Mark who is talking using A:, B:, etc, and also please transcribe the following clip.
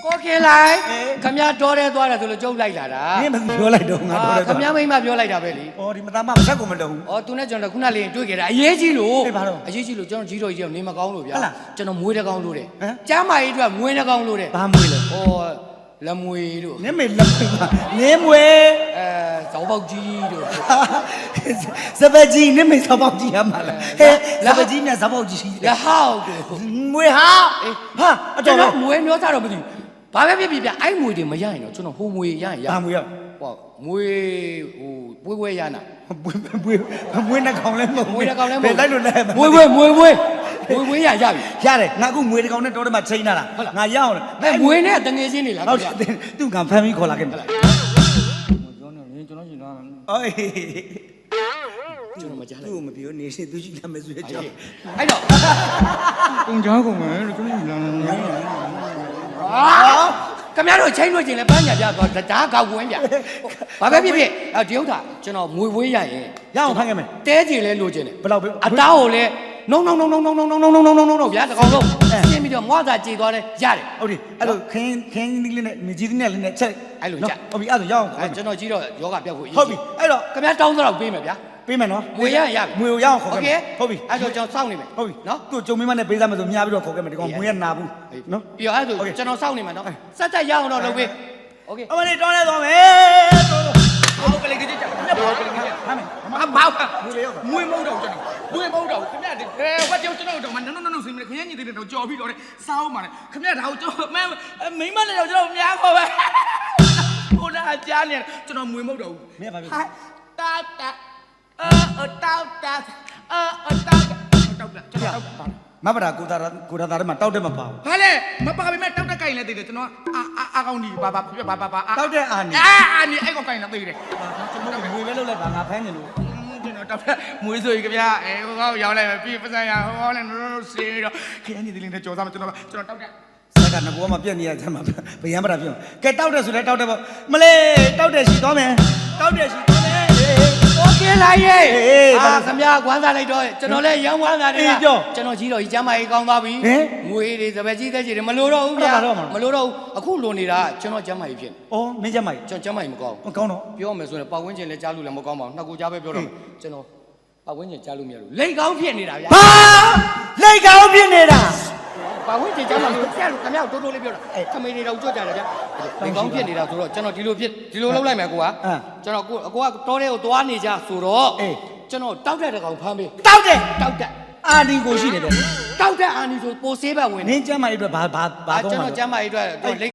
A: ကိုခေလိုက်ခမရတော်တယ်သွားတယ်ဆိုလို့ကျုပ်လိုက်လာတာ
B: နင်းမပြောလိုက်တော့ငါတော်တယ်
A: ခမရမိမပြောလိုက်တာပဲလေ
B: ဩဒီမသားမမဆက်ကိုမတုံဘူး
A: ဩသူနဲ့ကျွန်တော်ခုနလေးတွေ့ခဲ့တာအရေးကြီးလို့
B: အေးဘာလို့
A: အရေးကြီးလို့ကျွန်တော်ကြီးတော်ကြီးတော့နေမကောင်းလို့ဗျာ
B: ဟုတ်လား
A: ကျွန်တော်မွေးတကောင်းလို့တယ်
B: ဟမ်
A: ကျမ်းမာရေးအတွက်မွေးတကောင်းလို့တယ်
B: ဘာမွေးလဲ
A: ဩလက်မွေတို့
B: နင်းမေလက်မွေးပါနင်းမွေး
A: ဇောင်းပေါက်ကြီးတို့
B: စပကြီးနင်းမေစပေါက်ကြီးရမှာလားဟဲ့စပကြီးနဲ့စပေါက်ကြီးရှိတယ်
A: လက်ဟောက်တို့
B: မွေးဟာဟာအ
A: ကျွန်
B: တော်
A: တော်မွေးမျိုးသားတော့မသိဘူးဘာပဲဖြစ်ဖြစ်ဗျအဲ့မွေတွေမရရင်တော့ကျွန်တော်ဟိုမွေရရင်ရ
B: ဘာမွေးရ
A: ဟောမွေဟိုပွဲရနာ
B: မွေးနှကောင်လဲမဟုတ်
A: မွေတကောင်လည်းမ
B: ဘ
A: ဟုတ်
B: ယ်လိုက်လို့လဲ
A: မွေရရပြီ
B: ရတယ်ငါအခုမွေတကောင်နဲ့တော်တယ်မှာချိန်လာတာငါရအောင်
A: အဲ့မွေနဲ့တငယ်ချင်းနေလား
B: ဟုတ်တယ်သူကဖမ်းပြီးခေါ်လာခဲ့တယ်
A: ကျွန်တော်ရှင်တော့
B: အေး
A: ကျွန်တော်မကြားလိုက်
B: သူ့ကိုမပြောနေရှင်သူရှိလာမယ်ဆိုရကြောက်
A: အဲ့တော့
C: ကုန်ချောင်းကုန်မယ်လို့ကျွန်တော်လာနေ
A: ခင်ဗျားတို့ချိန်လို့ချင်းလဲပန်းညာပြတော့ဒါကောက်ဝင်းဗျဘာပဲဖြစ်ဖြစ်ဒီဥစ္စာကျွန်တော်မွေဝေးရရင်
B: ရအောင်ဖမ်းခဲ့မယ်
A: တဲကြည်လဲလိုချင်တယ်
B: ဘယ်လောက်ပဲ
A: အသားကိုလဲနုံဗျာတကောင်လုံးရှင်းပြီးတော့မွားစာကြေသွားလဲရတယ်
B: ဟုတ်တယ်အဲ့လိုခင်းသီးလေးနဲ့မြကြီးသီးနဲ့လေးနဲ့ချက်
A: အဲ့လိုချက်
B: ဟုတ်ပြီအဲ့ဒါရအောင်
A: အဲ့ကျွန်တော်ကြီးတော့ယောဂပြောက်ဖို့
B: ဟုတ်ပြီအဲ့တော့
A: ခင်ဗျားတောင်းတော့ပေးမယ်ဗျာ
B: ပေးမယ်နော်
A: မွေရရပြီ
B: မွေကိုရအောင်ခေါ်ခဲ့မယ်ဟုတ်ပြီ
A: အဲ့တော့ကျွန်တော်စောင့်နေမယ်
B: ဟုတ်ပြီ
A: နော်
B: သူ့ကြုံမိမနဲ့ပေးစားမယ်ဆိုမြားပြီးတော့ခေါ်ခဲ့မယ်ဒီကောင်မွေရနာဘူးနော်
A: ပြီးတော့အဲ့ဒါဆိုကျွန်တော်စောင့်နေမှာနော်စက်တက်ရအောင်တော့လုပ်ပေးโอเค
B: အမလေးတောင်းလဲသွားမယ်တော်တော်
C: အောက်ကလေးကကြည့်ကြညဘောက်ကလေးက
B: ဖမ်းမယ်
C: အမောက်ကမွေးမဟုတ်တော့ကျွန်တော်မွေးမဟုတ်တော့ခင်ဗျာဒီဝတ်ကြောကျွန်တော်တော့မနော်စင်မခင်ဗျာညီတဲ့တော့ကြော်ပြီးတော့စားအောင်ပါလေခင်ဗျာဒါကိုကျွန်တော်မိမလည်းတော့ကျွန်တော်များခေါ်ပဲဟိုလာကြားနေကျွန်တော်မွေးမဟုတ်တော့ဘူး
B: မင်းကဘာပြော
C: တောက်တာတောက်တာတောက်တာကျွန်တော်တောက်တာ
B: မဗရာကိုတာထဲမှာတောက်တယ်မပါဘူး
C: ဟာလေမပါပဲမဲ့တောက်တက်ကိုင်လဲသေးတယ်ကျွန်တော်အာကောင်းဒီဘာတောက်တဲ့အာနီအဲ့ကောင်ကိုင်လဲသေးတယ်
B: ကျွန်တော်ငွေပဲလုပ်လိုက်ပါငါဖမ်းနေလို့
C: ကျွန်တော်တောက်မွေးဆိုကြီးကြဗျာဟိုကောက်ရောက်လိုက်ပြီပြပစံရဟိုကောက်လည်းနိုးစေးတော့ခင်ဗျာညီသေးလေးနဲ့ကြော်စားမကျွန်တော်တောက်တဲ့
B: ဆက်ကငကောမှာပြက်နေရတဲ့မှာဗယံပရာပြောကဲတောက်တယ်ဆိုလဲတောက်တယ်ပေါ့မလေးတောက်တယ်ရှိသွားမယ်တောက်တယ်ရှိသွားမယ်
A: โอเคလိုက်ရေးခင်ဗျာကွမ်းစားလိုက်တော့ကျွန်တော်လည်းရောင်းဝမ်းစားနေတာကျွန်တော်ကြီးတော့ကြီးကျမ်းမာရေးကောင်းသွားပြီငွေတွေစပယ်ကြီးသက်ကြီးတွေမလိုတော့ဘူးဗျာမလိုတော့ဘူးအခုလိုနေတာကျွန်တော်ကျမ်းမာရေးဖြစ်နေ
B: ဩမင်းကြမ်းမိုက်
A: ကျွန်တော်ကျမ်းမာရေးမကောင်း
B: မကောင်းတော့
A: ပြောမယ်ဆိုရင်ပတ်ဝန်းကျင်လည်းကြားလို့လည်းမကောင်းပါဘူးနှစ်ကိုကြားပဲပြောတော့ကျွန်တော်ပတ်ဝန်းကျင်ကြားလို့မရဘူးလိတ်ကောင်းဖြစ်နေတာဗျာ
B: ဟာလိတ်ကောင်းဖြစ်နေတာ
A: ပတ်ဝန်းကျင်ကြားမှာလို့ဆရာတို့ခင်ဗျားတိုးတိုးလေးပြောတာခမေတွေတော့ကြွကြတယ်ဗျာလိတ်ကောင်းဖြစ်နေတာဆိုတော့ကျွန်တော်ဒီလိုလုပ်လိုက်မယ်ကိုကကျွန်တော်ကိုကတောထဲကိုသွားနေကြဆိုတော့ကျွန်တော်တောက်တဲ့တကောင်ဖမ်းပေး
B: တောက်တယ်
A: တောက်တဲ့
B: အာဒီကိုရှိတယ်ဗျ
A: တောက်တဲ့အာနီဆိုပိုဆေးဘက်ဝင်
B: နင်းကျမ်းမိုက်အတွက်ဘာ
A: ကျွန်တော်ကျမ်းမာရေးအတွက်လိတ်